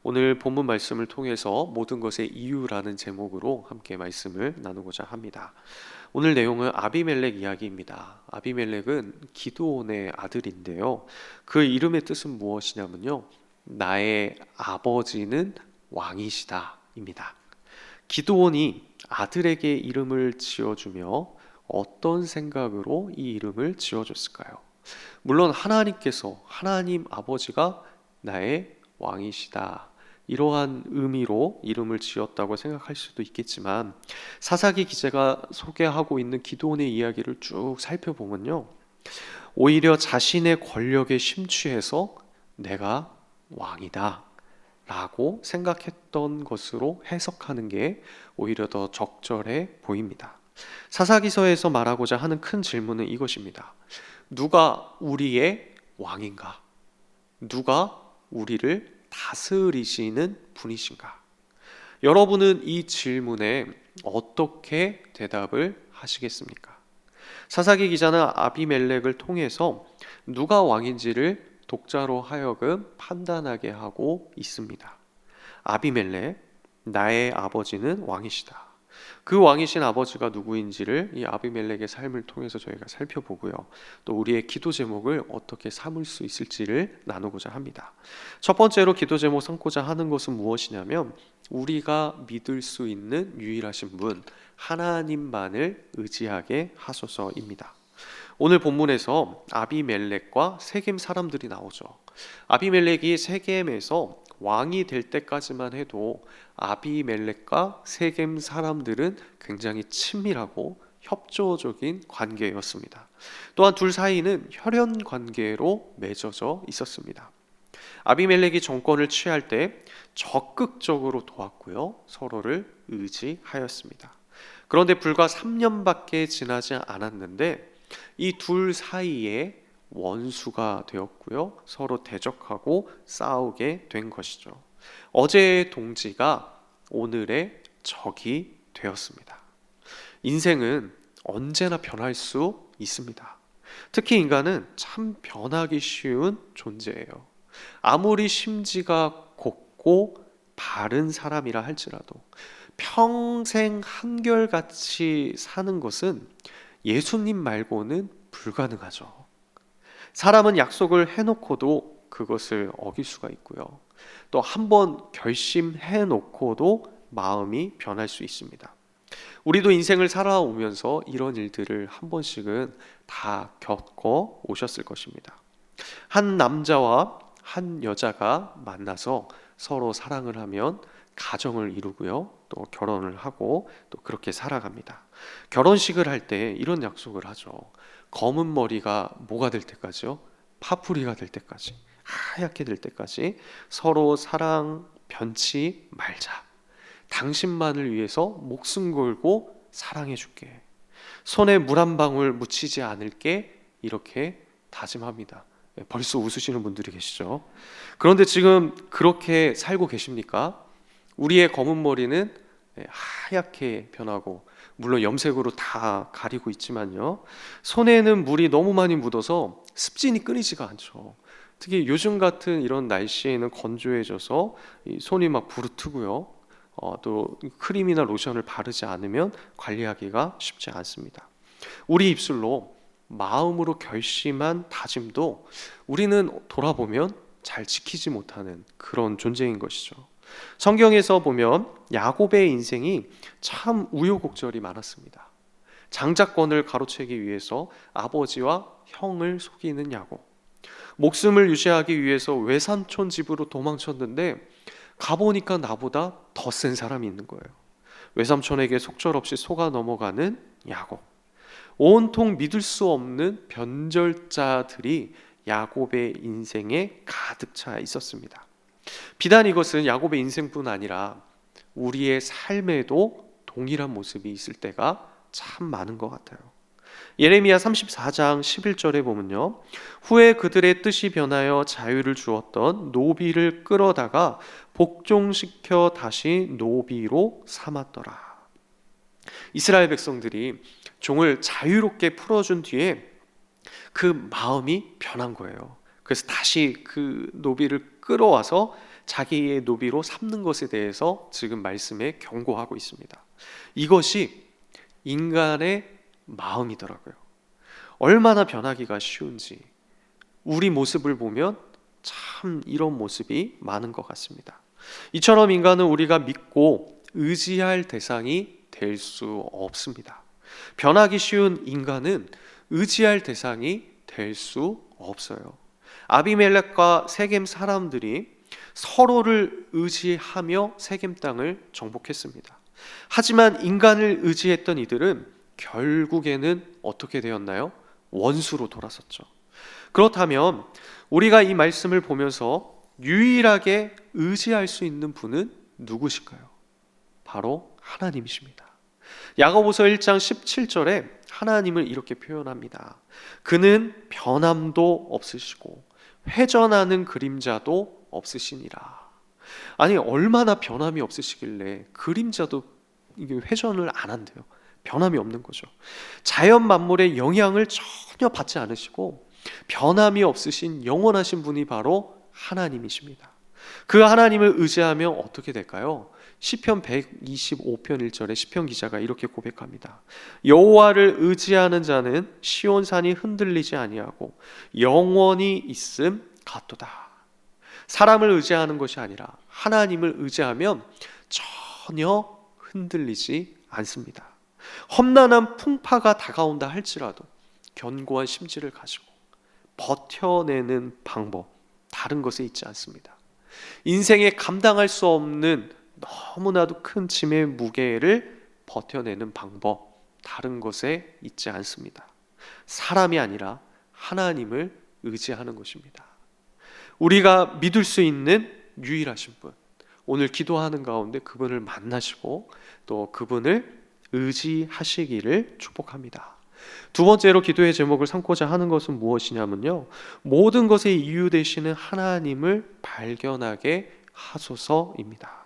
오늘 본문 말씀을 통해서 모든 것의 이유라는 제목으로 함께 말씀을 나누고자 합니다. 오늘 내용은 아비멜렉 이야기입니다. 아비멜렉은 기드온의 아들인데요. 그 이름의 뜻은 무엇이냐면요. 나의 아버지는 왕이시다 입니다. 기드온이 아들에게 이름을 지어주며 어떤 생각으로 이 이름을 지어줬을까요? 물론 하나님 아버지가 나의 왕이시다, 이러한 의미로 이름을 지었다고 생각할 수도 있겠지만, 사사기 기자가 소개하고 있는 기드온의 이야기를 쭉 살펴보면요, 오히려 자신의 권력에 심취해서 내가 왕이다 라고 생각했던 것으로 해석하는 게 오히려 더 적절해 보입니다. 사사기서에서 말하고자 하는 큰 질문은 이것입니다. 누가 우리의 왕인가? 누가 우리를 다스리시는 분이신가? 여러분은 이 질문에 어떻게 대답을 하시겠습니까? 사사기 기자는 아비멜렉을 통해서 누가 왕인지를 독자로 하여금 판단하게 하고 있습니다. 아비멜렉, 나의 아버지는 왕이시다. 그 왕이신 아버지가 누구인지를 이 아비멜렉의 삶을 통해서 저희가 살펴보고요, 또 우리의 기도 제목을 어떻게 삼을 수 있을지를 나누고자 합니다. 첫 번째로 기도 제목 삼고자 하는 것은 무엇이냐면, 우리가 믿을 수 있는 유일하신 분 하나님만을 의지하게 하소서입니다. 오늘 본문에서 아비멜렉과 세겜 사람들이 나오죠. 아비멜렉이 세겜에서 왕이 될 때까지만 해도 아비멜렉과 세겜 사람들은 굉장히 친밀하고 협조적인 관계였습니다. 또한 둘 사이는 혈연 관계로 맺어져 있었습니다. 아비멜렉이 정권을 취할 때 적극적으로 도왔고요, 서로를 의지하였습니다. 그런데 불과 3년밖에 지나지 않았는데 이 둘 사이에 원수가 되었고요, 서로 대적하고 싸우게 된 것이죠. 어제의 동지가 오늘의 적이 되었습니다. 인생은 언제나 변할 수 있습니다. 특히 인간은 참 변하기 쉬운 존재예요. 아무리 심지가 곱고 바른 사람이라 할지라도 평생 한결같이 사는 것은 예수님 말고는 불가능하죠. 사람은 약속을 해놓고도 그것을 어길 수가 있고요, 또 한 번 결심해놓고도 마음이 변할 수 있습니다. 우리도 인생을 살아오면서 이런 일들을 한 번씩은 다 겪어 오셨을 것입니다. 한 남자와 한 여자가 만나서 서로 사랑을 하면 가정을 이루고요, 또 결혼을 하고 또 그렇게 살아갑니다. 결혼식을 할 때 이런 약속을 하죠. 검은 머리가 뭐가 될 때까지요? 파뿌리가 될 때까지, 하얗게 될 때까지 서로 사랑 변치 말자. 당신만을 위해서 목숨 걸고 사랑해 줄게. 손에 물 한 방울 묻히지 않을게. 이렇게 다짐합니다. 벌써 웃으시는 분들이 계시죠? 그런데 지금 그렇게 살고 계십니까? 우리의 검은 머리는 하얗게 변하고, 물론 염색으로 다 가리고 있지만요, 손에는 물이 너무 많이 묻어서 습진이 끊이지가 않죠. 특히 요즘 같은 이런 날씨에는 건조해져서 이 손이 막 부르트고요, 또 크림이나 로션을 바르지 않으면 관리하기가 쉽지 않습니다. 우리 입술로 마음으로 결심한 다짐도 우리는 돌아보면 잘 지키지 못하는 그런 존재인 것이죠. 성경에서 보면 야곱의 인생이 참 우여곡절이 많았습니다. 장자권을 가로채기 위해서 아버지와 형을 속이는 야곱, 목숨을 유지하기 위해서 외삼촌 집으로 도망쳤는데 가보니까 나보다 더 센 사람이 있는 거예요. 외삼촌에게 속절없이 속아 넘어가는 야곱, 온통 믿을 수 없는 변절자들이 야곱의 인생에 가득 차 있었습니다. 비단 이것은 야곱의 인생뿐 아니라 우리의 삶에도 동일한 모습이 있을 때가 참 많은 것 같아요. 예레미야 34장 11절에 보면요, 후에 그들의 뜻이 변하여 자유를 주었던 노비를 끌어다가 복종시켜 다시 노비로 삼았더라. 이스라엘 백성들이 종을 자유롭게 풀어준 뒤에 그 마음이 변한 거예요. 그래서 다시 그 노비를 끌어와서 자기의 노비로 삼는 것에 대해서 지금 말씀에 경고하고 있습니다. 이것이 인간의 마음이더라고요. 얼마나 변하기가 쉬운지 우리 모습을 보면 참 이런 모습이 많은 것 같습니다. 이처럼 인간은 우리가 믿고 의지할 대상이 될 수 없습니다. 변하기 쉬운 인간은 의지할 대상이 될 수 없어요. 아비멜렉과 세겜 사람들이 서로를 의지하며 세겜 땅을 정복했습니다. 하지만 인간을 의지했던 이들은 결국에는 어떻게 되었나요? 원수로 돌아섰죠. 그렇다면 우리가 이 말씀을 보면서 유일하게 의지할 수 있는 분은 누구실까요? 바로 하나님이십니다. 야고보서 1장 17절에 하나님을 이렇게 표현합니다. 그는 변함도 없으시고 회전하는 그림자도 없으시니라. 아니, 얼마나 변함이 없으시길래 그림자도 이게 회전을 안 한대요. 변함이 없는 거죠. 자연 만물의 영향을 전혀 받지 않으시고 변함이 없으신 영원하신 분이 바로 하나님이십니다. 그 하나님을 의지하면 어떻게 될까요? 시편 125편 1절에 시편 기자가 이렇게 고백합니다. 여호와를 의지하는 자는 시온산이 흔들리지 아니하고 영원히 있음 같도다. 사람을 의지하는 것이 아니라 하나님을 의지하면 전혀 흔들리지 않습니다. 험난한 풍파가 다가온다 할지라도 견고한 심지를 가지고 버텨내는 방법, 다른 것에 있지 않습니다. 인생에 감당할 수 없는 너무나도 큰 짐의 무게를 버텨내는 방법, 다른 것에 있지 않습니다. 사람이 아니라 하나님을 의지하는 것입니다. 우리가 믿을 수 있는 유일하신 분, 오늘 기도하는 가운데 그분을 만나시고 또 그분을 의지하시기를 축복합니다. 두 번째로 기도의 제목을 삼고자 하는 것은 무엇이냐면요, 모든 것의 이유 되시는 하나님을 발견하게 하소서입니다.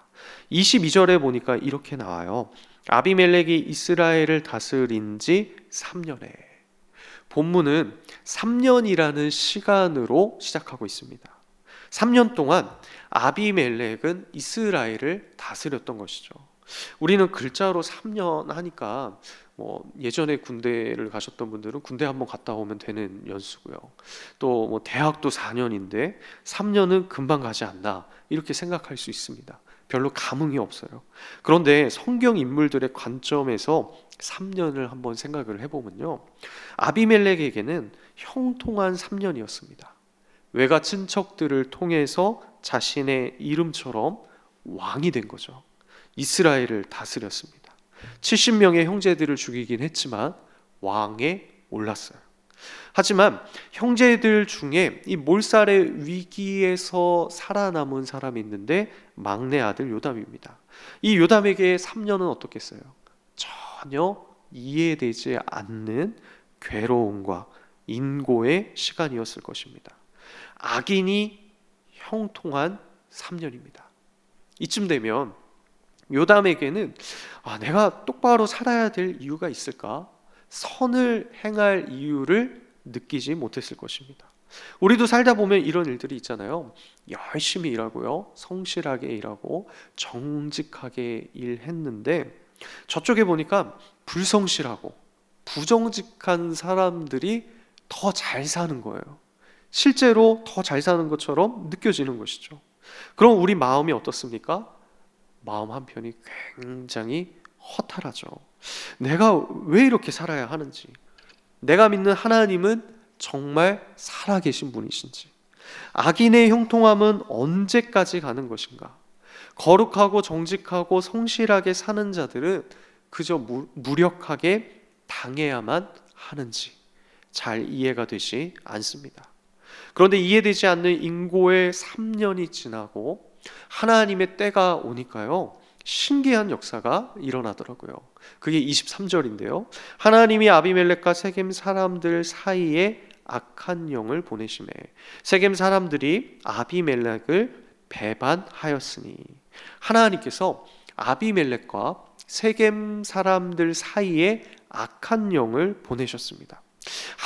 22절에 보니까 이렇게 나와요. 아비멜렉이 이스라엘을 다스린 지 3년에, 본문은 3년이라는 시간으로 시작하고 있습니다. 3년 동안 아비멜렉은 이스라엘을 다스렸던 것이죠. 우리는 글자로 3년 하니까 예전에 군대를 가셨던 분들은 군대 한번 갔다 오면 되는 연수고요. 또 대학도 4년인데 3년은 금방 가지 않나 이렇게 생각할 수 있습니다. 별로 감흥이 없어요. 그런데 성경 인물들의 관점에서 3년을 한번 생각을 해보면요, 아비멜렉에게는 형통한 3년이었습니다. 외가 친척들을 통해서 자신의 이름처럼 왕이 된 거죠. 이스라엘을 다스렸습니다. 70명의 형제들을 죽이긴 했지만 왕에 올랐어요. 하지만 형제들 중에 이 몰살의 위기에서 살아남은 사람이 있는데 막내 아들 요담입니다. 이 요담에게 3년은 어떻겠어요? 전혀 이해되지 않는 괴로움과 인고의 시간이었을 것입니다. 악인이 형통한 3년입니다. 이쯤 되면 요담에게는 내가 똑바로 살아야 될 이유가 있을까? 선을 행할 이유를 느끼지 못했을 것입니다. 우리도 살다 보면 이런 일들이 있잖아요. 열심히 일하고요, 성실하게 일하고 정직하게 일했는데 저쪽에 보니까 불성실하고 부정직한 사람들이 더 잘 사는 거예요. 실제로 더 잘 사는 것처럼 느껴지는 것이죠. 그럼 우리 마음이 어떻습니까? 마음 한편이 굉장히 허탈하죠. 내가 왜 이렇게 살아야 하는지, 내가 믿는 하나님은 정말 살아계신 분이신지, 악인의 형통함은 언제까지 가는 것인가, 거룩하고 정직하고 성실하게 사는 자들은 그저 무력하게 당해야만 하는지 잘 이해가 되지 않습니다. 그런데 이해되지 않는 인고의 3년이 지나고 하나님의 때가 오니까요, 신기한 역사가 일어나더라고요. 그게 23절인데요. 하나님이 아비멜렉과 세겜 사람들 사이에 악한 영을 보내심에 세겜 사람들이 아비멜렉을 배반하였으니, 하나님께서 아비멜렉과 세겜 사람들 사이에 악한 영을 보내셨습니다.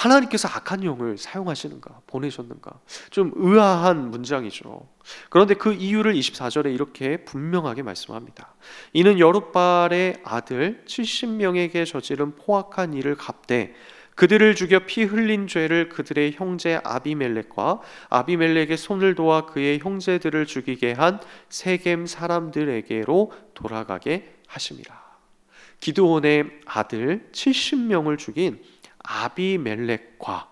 하나님께서 악한 영을 사용하시는가, 보내셨는가? 좀 의아한 문장이죠. 그런데 그 이유를 24절에 이렇게 분명하게 말씀합니다. 이는 여룻발의 아들 70명에게 저지른 포악한 일을 갚되 그들을 죽여 피 흘린 죄를 그들의 형제 아비멜렉과 아비멜렉의 손을 도와 그의 형제들을 죽이게 한 세겜 사람들에게로 돌아가게 하심이라. 기드온의 아들 70명을 죽인 아비멜렉과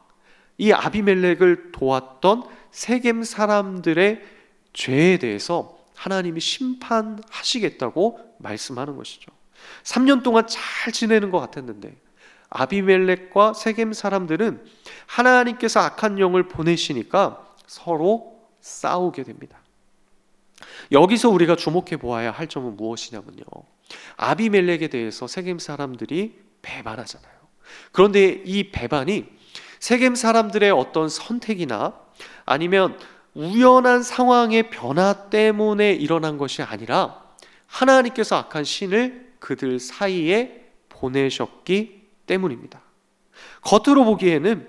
이 아비멜렉을 도왔던 세겜 사람들의 죄에 대해서 하나님이 심판하시겠다고 말씀하는 것이죠. 3년 동안 잘 지내는 것 같았는데 아비멜렉과 세겜 사람들은 하나님께서 악한 영을 보내시니까 서로 싸우게 됩니다. 여기서 우리가 주목해 보아야 할 점은 무엇이냐면요, 아비멜렉에 대해서 세겜 사람들이 배반하잖아요. 그런데 이 배반이 세겜 사람들의 어떤 선택이나 아니면 우연한 상황의 변화 때문에 일어난 것이 아니라 하나님께서 악한 신을 그들 사이에 보내셨기 때문입니다. 겉으로 보기에는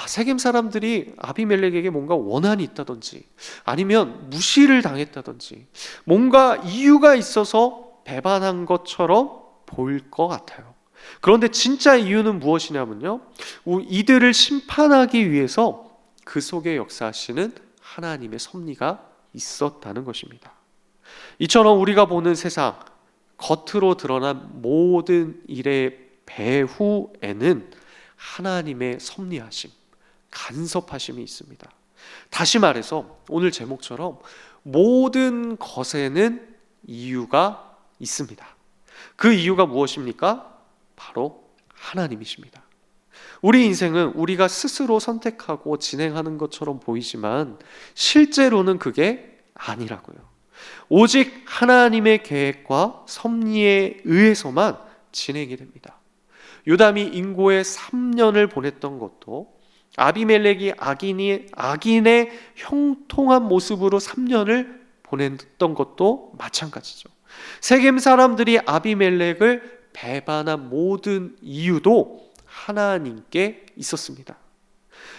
세겜 사람들이 아비멜렉에게 뭔가 원한이 있다든지 아니면 무시를 당했다든지 뭔가 이유가 있어서 배반한 것처럼 보일 것 같아요. 그런데 진짜 이유는 무엇이냐면요, 이들을 심판하기 위해서 그 속에 역사하시는 하나님의 섭리가 있었다는 것입니다. 이처럼 우리가 보는 세상, 겉으로 드러난 모든 일의 배후에는 하나님의 섭리하심, 간섭하심이 있습니다. 다시 말해서 오늘 제목처럼 모든 것에는 이유가 있습니다. 그 이유가 무엇입니까? 바로 하나님이십니다. 우리 인생은 우리가 스스로 선택하고 진행하는 것처럼 보이지만 실제로는 그게 아니라고요. 오직 하나님의 계획과 섭리에 의해서만 진행이 됩니다. 요담이 인고에 3년을 보냈던 것도 아비멜렉이 악인의 형통한 모습으로 3년을 보냈던 것도 마찬가지죠. 세겜 사람들이 아비멜렉을 배반한 모든 이유도 하나님께 있었습니다.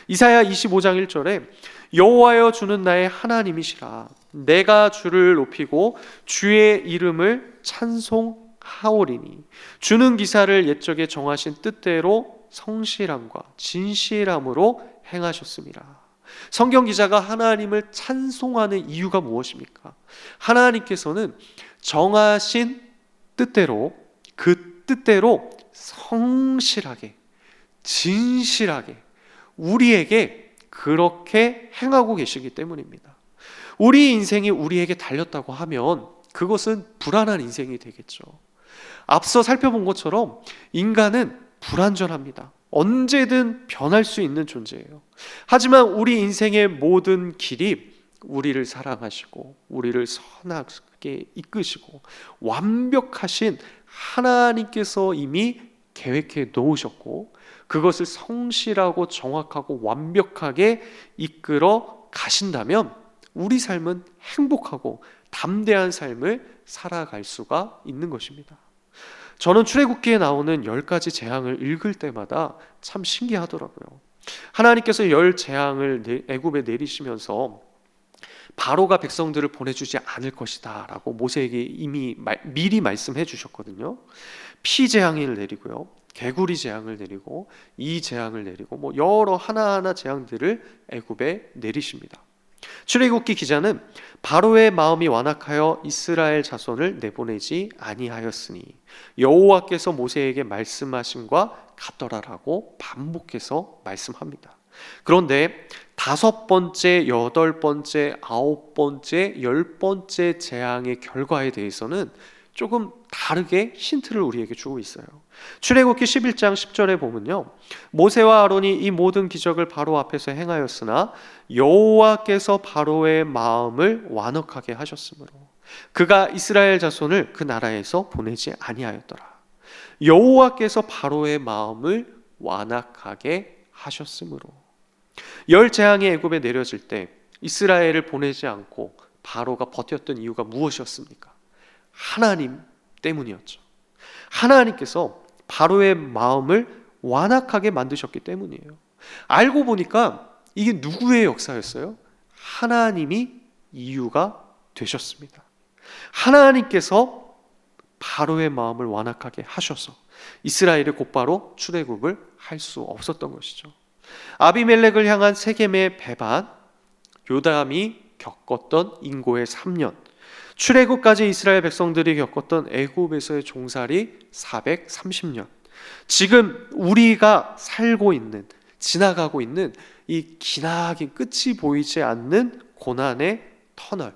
이사야 25장 1절에 여호와여 주는 나의 하나님이시라, 내가 주를 높이고 주의 이름을 찬송하오리니 주는 기사를 옛적에 정하신 뜻대로 성실함과 진실함으로 행하셨습니다. 성경 기자가 하나님을 찬송하는 이유가 무엇입니까? 하나님께서는 정하신 뜻대로, 그 뜻대로 성실하게 진실하게 우리에게 그렇게 행하고 계시기 때문입니다. 우리 인생이 우리에게 달렸다고 하면 그것은 불안한 인생이 되겠죠. 앞서 살펴본 것처럼 인간은 불완전합니다. 언제든 변할 수 있는 존재예요. 하지만 우리 인생의 모든 길이 우리를 사랑하시고 우리를 선하게 이끄시고 완벽하신 하나님께서 이미 계획해 놓으셨고 그것을 성실하고 정확하고 완벽하게 이끌어 가신다면 우리 삶은 행복하고 담대한 삶을 살아갈 수가 있는 것입니다. 저는 출애굽기에 나오는 10가지 재앙을 읽을 때마다 참 신기하더라고요. 하나님께서 10 재앙을 애굽에 내리시면서 바로가 백성들을 보내주지 않을 것이다 라고 모세에게 이미 미리 말씀해 주셨거든요. 피 재앙을 내리고요, 개구리 재앙을 내리고 이 재앙을 내리고 여러 하나하나 재앙들을 애굽에 내리십니다. 출애굽기 기자는 바로의 마음이 완악하여 이스라엘 자손을 내보내지 아니하였으니 여호와께서 모세에게 말씀하심과 같더라라고 반복해서 말씀합니다. 그런데 5번째, 8번째, 9번째, 10번째 재앙의 결과에 대해서는 조금 다르게 힌트를 우리에게 주고 있어요. 출애굽기 11장 10절에 보면요, 모세와 아론이 이 모든 기적을 바로 앞에서 행하였으나 여호와께서 바로의 마음을 완악하게 하셨으므로 그가 이스라엘 자손을 그 나라에서 보내지 아니하였더라. 여호와께서 바로의 마음을 완악하게 하셨으므로 10 재앙이 애굽에 내려질 때 이스라엘을 보내지 않고 바로가 버텼던 이유가 무엇이었습니까? 하나님 때문이었죠. 하나님께서 바로의 마음을 완악하게 만드셨기 때문이에요. 알고 보니까 이게 누구의 역사였어요? 하나님이 이유가 되셨습니다. 하나님께서 바로의 마음을 완악하게 하셔서 이스라엘이 곧바로 출애굽을 할 수 없었던 것이죠. 아비멜렉을 향한 세겜의 배반, 요담이 겪었던 인고의 3년, 출애굽까지 이스라엘 백성들이 겪었던 애굽에서의 종살이 430년, 지금 우리가 살고 있는, 지나가고 있는 이 기나긴 끝이 보이지 않는 고난의 터널,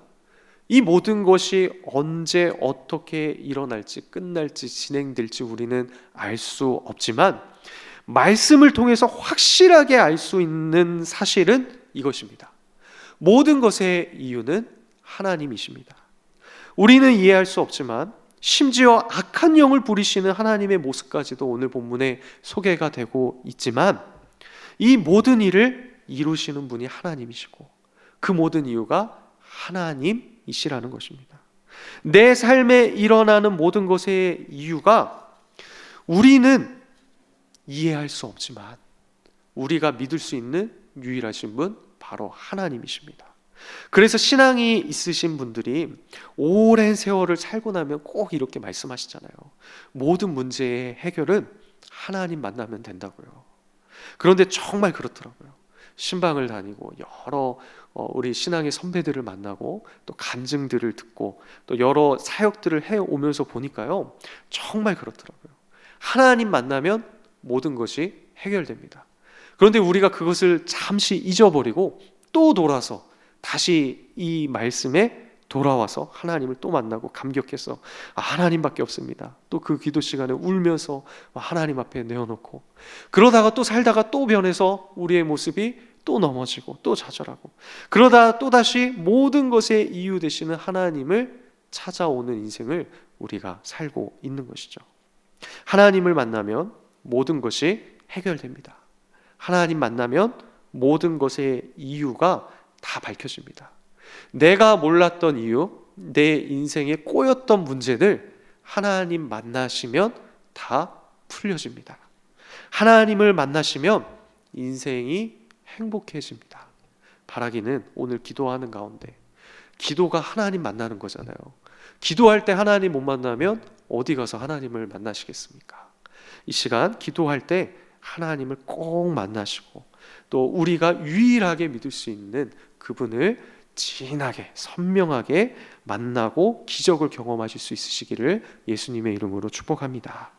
이 모든 것이 언제 어떻게 일어날지, 끝날지, 진행될지 우리는 알 수 없지만 말씀을 통해서 확실하게 알 수 있는 사실은 이것입니다. 모든 것의 이유는 하나님이십니다. 우리는 이해할 수 없지만 심지어 악한 영을 부리시는 하나님의 모습까지도 오늘 본문에 소개가 되고 있지만 이 모든 일을 이루시는 분이 하나님이시고 그 모든 이유가 하나님이시라는 것입니다. 내 삶에 일어나는 모든 것의 이유가 우리는 이해할 수 없지만 우리가 믿을 수 있는 유일하신 분 바로 하나님이십니다. 그래서 신앙이 있으신 분들이 오랜 세월을 살고 나면 꼭 이렇게 말씀하시잖아요. 모든 문제의 해결은 하나님 만나면 된다고요. 그런데 정말 그렇더라고요. 신방을 다니고 여러 우리 신앙의 선배들을 만나고 또 간증들을 듣고 또 여러 사역들을 해오면서 보니까요, 정말 그렇더라고요. 하나님 만나면 모든 것이 해결됩니다. 그런데 우리가 그것을 잠시 잊어버리고 또 돌아서 다시 이 말씀에 돌아와서 하나님을 또 만나고 감격해서 하나님밖에 없습니다. 또 그 기도 시간에 울면서 하나님 앞에 내어놓고 그러다가 또 살다가 또 변해서 우리의 모습이 또 넘어지고 또 좌절하고 그러다 또다시 모든 것의 이유 되시는 하나님을 찾아오는 인생을 우리가 살고 있는 것이죠. 하나님을 만나면 모든 것이 해결됩니다. 하나님 만나면 모든 것의 이유가 다 밝혀집니다. 내가 몰랐던 이유, 내 인생에 꼬였던 문제들 하나님 만나시면 다 풀려집니다. 하나님을 만나시면 인생이 행복해집니다. 바라기는 오늘 기도하는 가운데 기도가 하나님 만나는 거잖아요. 기도할 때 하나님 못 만나면 어디 가서 하나님을 만나시겠습니까? 이 시간 기도할 때 하나님을 꼭 만나시고 또 우리가 유일하게 믿을 수 있는 그분을 진하게 선명하게 만나고 기적을 경험하실 수 있으시기를 예수님의 이름으로 축복합니다.